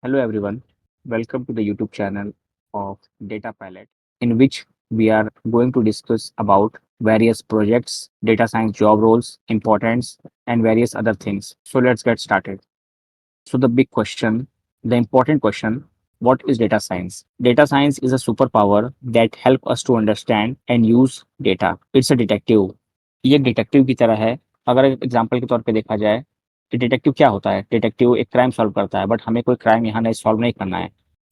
Hello everyone, welcome to the YouTube channel of Data Pilot, in which we are going to discuss about various projects, data science job roles, importance, and various other things. So let's get started. So the big question, the important question, what is data science? Data science is a superpower that help us to understand and use data. It's a detective. ये एक detective की तरह है। अगर example के तौर पे देखा जाए कि डिटेक्टिव क्या होता है, डिटेक्टिव एक क्राइम सॉल्व करता है, बट हमें कोई क्राइम यहाँ नहीं सॉल्व नहीं करना है।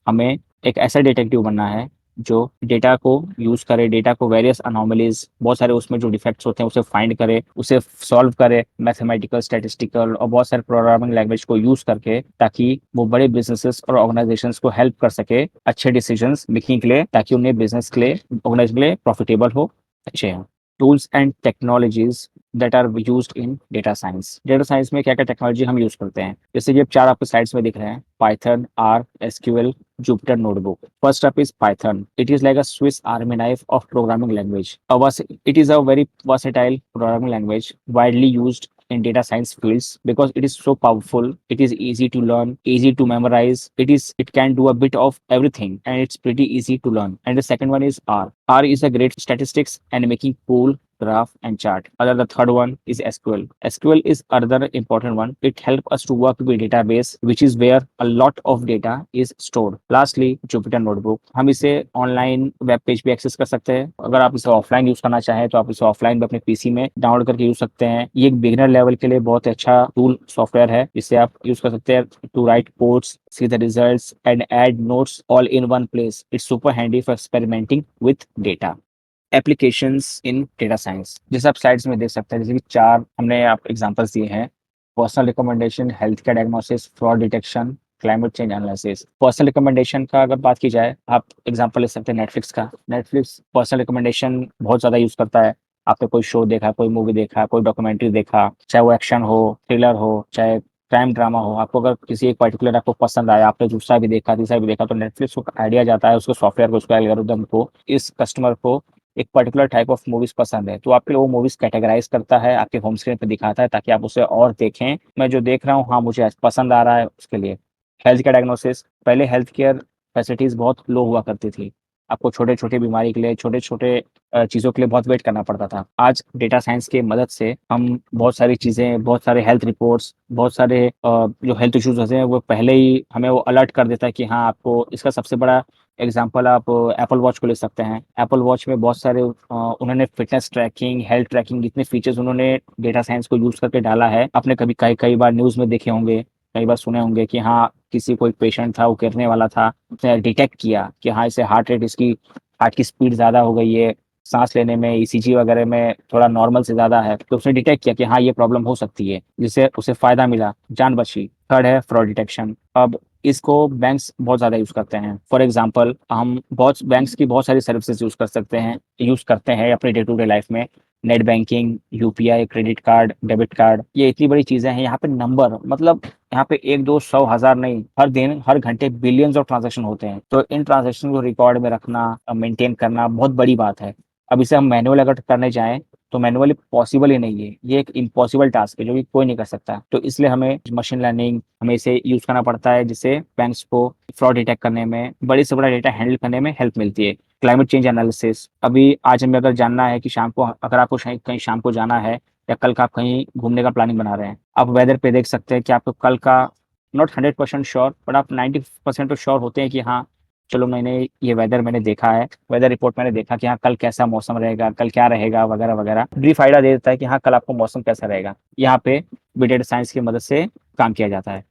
हमें एक ऐसा डिटेक्टिव बनना है जो डेटा को यूज करे, डेटा को वेरियस अनोमलीज, बहुत सारे उसमें जो डिफेक्ट्स होते हैं उसे फाइंड करे, उसे सॉल्व करे मैथमेटिकल, स्टैटिस्टिकल और बहुत सारे प्रोग्रामिंग लैंग्वेज को यूज करके, ताकि वो बड़े बिजनेसेस और ऑर्गेनाइजेशंस को हेल्प कर सके अच्छे डिसीजंस मेकिंग के लिए, ताकि उन्हें बिजनेस के लिए, ऑर्गेनाइजेशन के लिए प्रॉफिटेबल हो, अच्छे हो। Tools and technologies that are used in data science. Data science में क्या क्या टेक्नोलॉजी हम यूज करते हैं, जैसे ये चार आपको स्लाइड्स में दिख रहे हैं: Python, R, SQL, Jupyter Notebook. First up is Python. It is like a Swiss Army knife of programming language. It is a very versatile programming language widely used in data science fields because it is so powerful. It is easy to learn, easy to memorize. It can do a bit of everything, and it's pretty easy to learn. And the second one is R. R is a great statistics and making cool graph and chart. Other the third one is SQL. SQL is another important one. It helps us to work with database, which is where a lot of data is stored. Lastly, Jupyter Notebook. हम इसे online web page पे access कर सकते हैं। अगर आप इसे offline use करना चाहें तो आप इसे ऑफलाइन भी अपने पीसी में डाउनलोड करके यूज सकते हैं। ये एक बिगिनर लेवल के लिए बहुत अच्छा टूल सॉफ्टवेयर है, जिसे आप यूज कर सकते हैं to write codes, see the results and add notes all in one place. It's super handy for experimenting with data. Applications in data science, जैसे आप स्लाइड्स में देख सकते हैं, जैसे कि चार हमने आप एग्जांपल्स दिए हैं: personal recommendation, health care diagnosis, fraud detection, climate change analysis. Personal recommendation का अगर बात की जाए, आप एग्जांपल ले सकते हैं नेटफ्लिक्स का। नेटफ्लिक्स पर्सनल रिकमेंडेशन बहुत ज़्यादा यूज़ करता है। आपने कोई शो देखा, कोई मूवी देखा, कोई डॉक्यूमेंट्री देखा, चाहे वो एक्शन हो, थ्रिलर हो, चाहे क्राइम ड्रामा हो, आपको अगर किसी एक पर्टिकुलर आपको पसंद आया, आपने दूसरा भी देखा, तीसरा भी देखा, तो नेटफ्लिक्स को आइडिया जाता है, उसको सॉफ्टवेयर को, उसको एल्गोरिदम को, इस कस्टमर को एक पर्टिकुलर टाइप ऑफ मूवीज पसंद है, तो आपके लिए वो मूवीज कैटेगराइज करता है, आपके होम स्क्रीन पे दिखाता है, ताकि आप उसे और देखें। मैं जो देख रहा हूँ, हाँ मुझे पसंद आ रहा है, उसके लिए। हेल्थ केयर डायग्नोसिस, पहले हेल्थ केयर फैसिलिटीज बहुत लो हुआ करती थी। आपको छोटे छोटे बीमारी के लिए, छोटे छोटे चीज़ों के लिए बहुत वेट करना पड़ता था। आज डेटा साइंस की मदद से हम बहुत सारी चीज़ें, बहुत सारे हेल्थ रिपोर्ट्स, बहुत सारे जो हेल्थ इश्यूज होते हैं, वो पहले ही हमें वो अलर्ट कर देता है कि हाँ आपको इसका सबसे बड़ा एग्जाम्पल आप एप्पल वॉच को ले सकते हैं। एप्पल वॉच में बहुत सारे उन्होंने फिटनेस ट्रैकिंग, हेल्थ ट्रैकिंग, जितने फीचर्स उन्होंने डेटा साइंस को यूज करके डाला है। आपने कभी कई कई बार न्यूज में देखे होंगे, कई बार सुने होंगे कि हाँ किसी कोई पेशेंट था, वो गिरने वाला था, उसने डिटेक्ट किया कि हाँ इसे हार्ट रेट, इसकी हार्ट की स्पीड ज़्यादा हो गई है, सांस लेने में, ईसीजी वगैरह में थोड़ा नॉर्मल से ज़्यादा है, तो उसने डिटेक्ट किया कि हाँ ये प्रॉब्लम हो सकती है, जिससे उसे फ़ायदा मिला, जान बची। थर्ड है फ्रॉड डिटेक्शन। अब इसको बैंक्स बहुत ज़्यादा यूज़ करते हैं। फॉर एग्जांपल, हम बहुत बैंक्स की बहुत सारी सर्विसेज यूज़ कर सकते हैं, यूज़ करते हैं अपने डे टू डे लाइफ में। Net banking, UPI, credit card, debit card, ये इतनी बड़ी चीज़ें हैं। यहाँ पे नंबर, मतलब यहाँ पे एक दो सौ हजार नहीं, हर दिन हर घंटे बिलियंस ऑफ ट्रांजेक्शन होते हैं। तो इन ट्रांजेक्शन को रिकॉर्ड में रखना, मेंटेन करना बहुत बड़ी बात है। अब इसे हम मैनुअल अगर करने जाएं तो मैनुअली पॉसिबल ही नहीं है, ये एक इम्पॉसिबल टास्क है जो कि कोई नहीं कर सकता। तो इसलिए हमें मशीन लर्निंग, हमें इसे यूज करना पड़ता है, जिससे बैंक्स को फ्रॉड डिटेक्ट करने में, बड़ी से बड़ा डेटा हैंडल करने में हेल्प मिलती है। क्लाइमेट चेंज एनालिसिस, अभी आज हमें अगर जानना है कि शाम को, अगर आपको कहीं कहीं शाम को जाना है, या कल का आप कहीं घूमने का प्लानिंग बना रहे हैं, आप वेदर पे देख सकते हैं कि आपको कल का, नॉट 100% श्योर, बट आप 90% तो श्योर होते हैं कि हाँ चलो मैंने ये वेदर मैंने देखा है, वेदर रिपोर्ट मैंने देखा कि हाँ कल कैसा मौसम रहेगा, कल क्या रहेगा, वगैरह वगैरह, ब्रीफ आइडिया दे देता है कि हाँ कल आपको मौसम कैसा रहेगा। यहाँ पे भी डेटा साइंस की मदद से काम किया जाता है।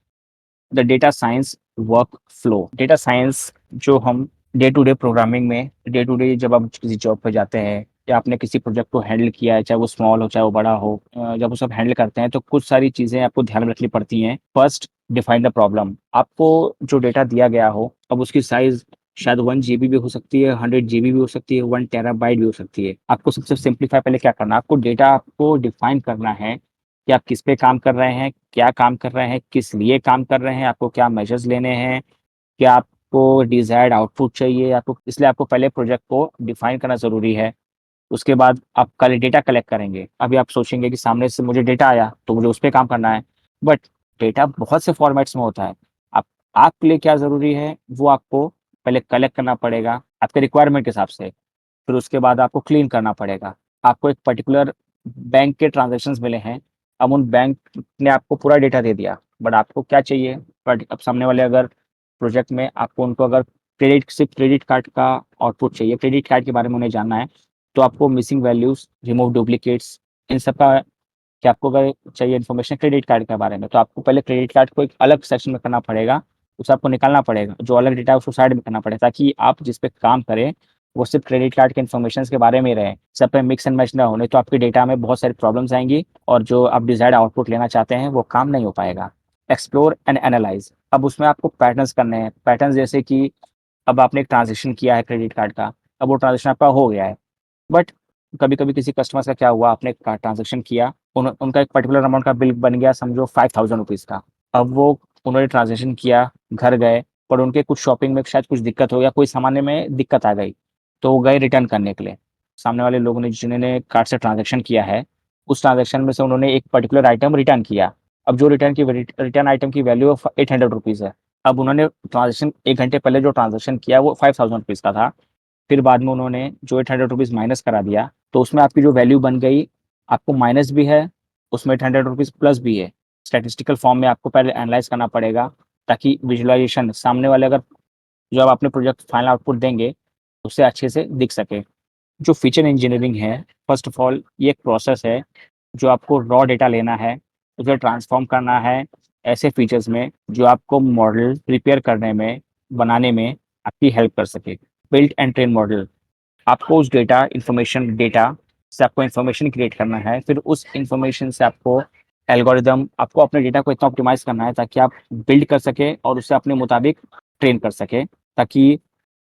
The data science work flow. Data science जो हम डे टू डे प्रोग्रामिंग में, डे टू डे जब आप किसी जॉब पे जाते हैं, या आपने किसी प्रोजेक्ट को हैंडल किया है, चाहे वो स्मॉल हो चाहे वो बड़ा हो, जब वो सब हैंडल करते हैं तो कुछ सारी चीज़ें आपको ध्यान में रखनी पड़ती हैं। First, define the problem. आपको जो डेटा दिया गया हो, अब उसकी साइज शायद 1 GB भी हो सकती है, 100 GB भी हो सकती है, 1 TB भी हो सकती है। आपको सबसे सिंप्लीफाई पहले क्या करना है, आपको डेटा आपको डिफाइन करना है कि आप किस पे काम कर रहे हैं, क्या काम कर रहे हैं, किस लिए काम कर रहे हैं, आपको क्या मेजर्स लेने हैं, क्या आपको डिजायर्ड आउटपुट चाहिए आपको, इसलिए आपको पहले प्रोजेक्ट को डिफाइन करना ज़रूरी है। उसके बाद आप कल डेटा कलेक्ट करेंगे। अभी आप सोचेंगे कि सामने से मुझे डेटा आया तो मुझे उस पे काम करना है, बट डेटा बहुत से फॉर्मेट्स में होता है। आप आपके लिए क्या ज़रूरी है वो आपको पहले कलेक्ट करना पड़ेगा आपके रिक्वायरमेंट के हिसाब से। फिर उसके बाद आपको क्लीन करना पड़ेगा। आपको एक पर्टिकुलर बैंक के ट्रांज़ैक्शंस मिले हैं, अब उन बैंक ने आपको पूरा डेटा दे दिया, बट आपको क्या चाहिए? बट अब सामने वाले अगर प्रोजेक्ट में आपको उनको अगर सिर्फ़ क्रेडिट कार्ड का आउटपुट चाहिए, क्रेडिट कार्ड के बारे में उन्हें जानना है, तो आपको मिसिंग वैल्यूज़, रिमूव डुप्लिकेट्स, इन सब का कि आपको अगर चाहिए इन्फॉर्मेशन क्रेडिट कार्ड के बारे में, तो आपको पहले क्रेडिट कार्ड को एक अलग सेक्शन में करना पड़ेगा, उसे आपको निकालना पड़ेगा, जो अलग डेटा है उसको साइड में करना पड़ेगा, ताकि आप जिस पे काम करें, वो सिर्फ़ क्रेडिट कार्ड के इन्फॉर्मेशंस के बारे में ही रहे, सब पे मिक्स एंड मैच ना हो, नहीं तो आपके डेटा में बहुत सारी प्रॉब्लम्स आएँगी और जो आप डिज़ायर्ड आउटपुट लेना चाहते हैं, वो काम नहीं हो पाएगा। एक्सप्लोर एंड एनालाइज़, अब उसमें आपको पैटर्न्स करने हैं, पैटर्न्स जैसे कि अब आपने एक ट्रांज़ैक्शन किया है क्रेडिट कार्ड का, अब वो ट्रांज़ैक्शन आपका हो गया है। बट कभी-कभी किसी कस्टमर का क्या हुआ, आपने का ट्रांज़ैक्शन किया, उनका एक पर्टिकुलर अमाउंट का बिल बन गया समझो ₹5000 का। अब वो उन्होंने ट्रांज़ैक्शन किया, घर गए, पर उनके कुछ शॉपिंग में शायद कुछ दिक्कत हो या कोई सामान्य में दिक्कत आ गई, तो वो गए रिटर्न करने के लिए। सामने वाले लोगों ने जिन्होंने कार्ड से ट्रांज़ैक्शन किया है, उस ट्रांज़ैक्शन में से उन्होंने एक पर्टिकुलर आइटम रिटर्न किया। अब जो रिटर्न आइटम की वैल्यू ₹800 है। अब उन्होंने ट्रांज़ैक्शन 1 घंटे पहले जो ट्रांज़ैक्शन किया वो ₹5000 का था। फिर बाद में उन्होंने जो ₹800 माइनस करा दिया, तो उसमें आपकी जो वैल्यू बन गई, आपको माइनस भी है, उसमें ₹800 प्लस भी है। स्टैटिस्टिकल फॉर्म में आपको पहले एनालाइज़ करना पड़ेगा, ताकि विजुअलाइज़ेशन सामने वाले अगर जब आपने प्रोजेक्ट फाइनल आउटपुट देंगे, उसे अच्छे से दिख सके। जो फीचर इंजीनियरिंग है, फर्स्ट ऑफ ऑल ये एक प्रोसेस है, जो आपको रॉ डेटा लेना है, उसे ट्रांसफ़ॉर्म करना है ऐसे फीचर्स में, जो आपको मॉडल प्रिपेयर करने में, बनाने में आपकी हेल्प कर सके। बिल्ड एंड ट्रेन मॉडल, आपको उस डेटा से आपको इन्फॉर्मेशन क्रिएट करना है, फिर उस इन्फॉर्मेशन से आपको एल्गोरिदम आपको अपने डेटा को इतना ऑप्टिमाइज़ करना है ताकि आप बिल्ड कर सकें और उसे अपने मुताबिक ट्रेन कर सकें, ताकि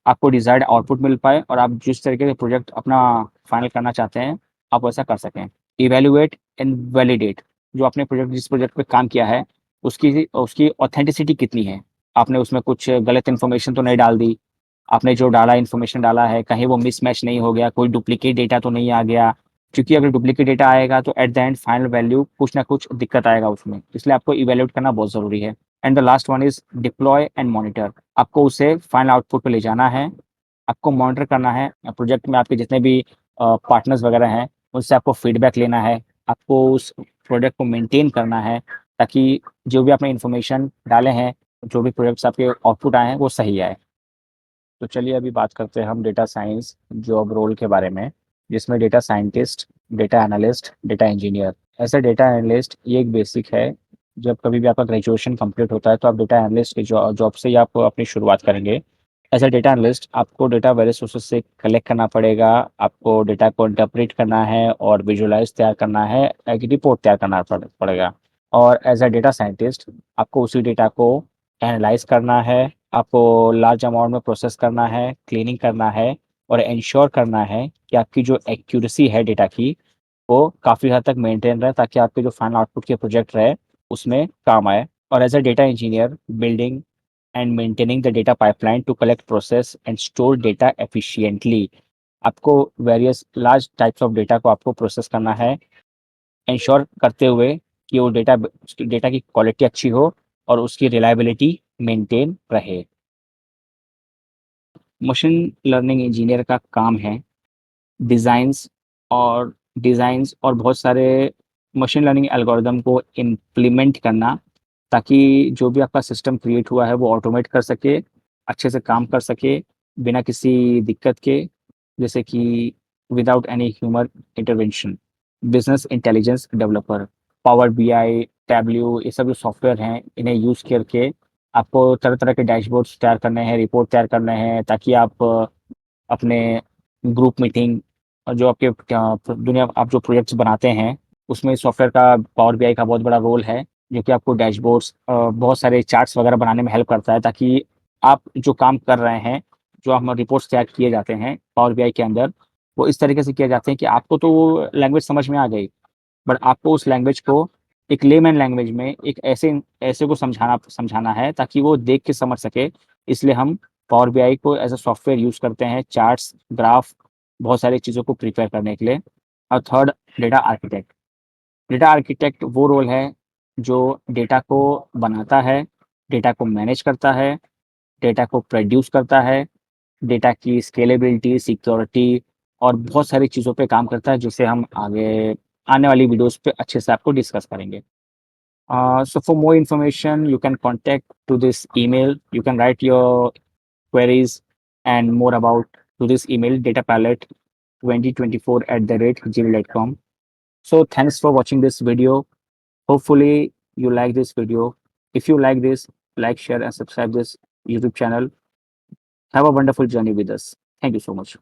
आपको डिज़ायर्ड आउटपुट मिल पाए और आप जिस तरीके से प्रोजेक्ट अपना फाइनल करना चाहते हैं, आप वैसा कर सकें। इवैल्यूएट एंड वैलिडेट, जो आपने जिस प्रोजेक्ट पे काम किया है, उसकी उसकी ऑथेंटिसिटी कितनी है? आपने उसमें कुछ गलत इन्फॉर्मेशन तो नहीं डाल दी? आपने जो डाला इन्फॉर्मेशन डाला है, कहीं वो मिसमैच नहीं हो गया, कोई डुप्लीकेट डेटा तो नहीं आ गया? क्योंकि अगर डुप्लीकेट डेटा आएगा तो at the end final value कुछ ना कुछ दिक्कत आएगा उसमें, इसलिए आपको इवैल्यूएट करना बहुत ज़रूरी है। And the last one is deploy and monitor, आपको उसे फाइनल आउटपुट पे ले जाना है, आपको मॉनिटर करना है, प्रोजेक्ट में आपके जितने भी पार्टनर्स वगैरह हैं, उनसे आपको फीडबैक लेना है, आपको उस प्रोजेक्ट को मेंटेन करना है, ताकि जो भी आपने इन्फॉर्मेशन डाले हैं, जो भी प्रोजेक्ट्स आपके आउटपुट आए हैं, वो सही आए। तो चलिए अभी बात करते हैं हम डेटा साइंस जॉब रोल के बारे में, जिसमें data scientist, data analyst, data engineer. ऐसे डेटा एनालिस्ट ये एक बेसिक है, जब कभी भी आपका ग्रेजुएशन कंप्लीट होता है तो आप डेटा एनालिस्ट की जॉब से ही आप अपनी शुरुआत करेंगे। एज अ डेटा एनालिस्ट आपको डेटा वेरियस सोर्सेज से कलेक्ट करना पड़ेगा, आपको डेटा को इंटरप्रेट करना है और विजुअलाइज तैयार करना है, एक रिपोर्ट तैयार करना पड़ेगा। और एज अ डेटा साइंटिस्ट आपको उसी डेटा को एनालाइज करना है, आपको लार्ज अमाउंट में प्रोसेस करना है, क्लीनिंग करना है और इंश्योर करना है कि आपकी जो एक्यूरेसी है डेटा की, वो काफ़ी हद तक मेंटेन रहे, ताकि आपके जो फाइनल आउटपुट के प्रोजेक्ट रहे, उसमें काम आए। और as a data engineer, building and maintaining the data pipeline to collect, process and store data efficiently, आपको various large types of data को आपको प्रोसेस करना है, इंश्योर करते हुए कि वो डेटा की क्वालिटी अच्छी हो और उसकी रिलायबिलिटी मेंटेन रहे। मशीन लर्निंग इंजीनियर का काम है डिज़ाइंस डिज़ाइंस और बहुत सारे मशीन लर्निंग एल्गोरिदम को इम्प्लीमेंट करना, ताकि जो भी आपका सिस्टम क्रिएट हुआ है वो ऑटोमेट कर सके, अच्छे से काम कर सके, बिना किसी दिक्कत के, जैसे कि without any human intervention. Business intelligence developer, power BI, tableau, ये सब जो सॉफ्टवेयर हैं, इन्हें यूज़ करके आपको तरह-तरह के डैशबोर्ड्स तैयार करने हैं, रिपोर्ट तैयार करने हैं, ताकि आप अपने ग्रुप मीटिंग और जो आपके क्या दुनिया आप जो प्रोजेक्ट्स बनाते हैं, उसमें सॉफ्टवेयर का पावर बीआई का बहुत बड़ा रोल है, जो कि आपको डैशबोर्ड्स बहुत सारे चार्ट्स वगैरह बनाने में हेल्प करता है, ताकि आप जो काम कर रहे हैं, जो हम रिपोर्ट्स तैयार किए जाते हैं पावर बीआई के अंदर, वो इस तरीके से किए जाते हैं कि आपको तो वो लैंग्वेज समझ में आ गई, बट आपको उस लैंग्वेज को एक लेमैन लैंग्वेज में एक ऐसे ऐसे को समझाना है ताकि वो देख के समझ सके। इसलिए हम पावर बीआई को एज़ अ सॉफ्टवेयर यूज़ करते हैं, चार्ट्स, ग्राफ, बहुत सारी चीज़ों को प्रिपेयर करने के लिए। और third, data architect. Data architect वो रोल है जो डेटा को बनाता है, डेटा को मैनेज करता है, डेटा को प्रोड्यूस करता है, डेटा की स्केलेबिलिटी, सिक्योरिटी और बहुत सारी चीज़ों पे काम करता है, जिसे हम आगे आने वाली वीडियोज़ पे अच्छे से आपको डिस्कस करेंगे। So for more information, you can contact to this email. You can write your queries and more about to this email datapalette2024@gmail.com. So thanks for watching this video. Hopefully you like this video. If you like this, like, share, and subscribe this YouTube channel. Have a wonderful journey with us. Thank you so much.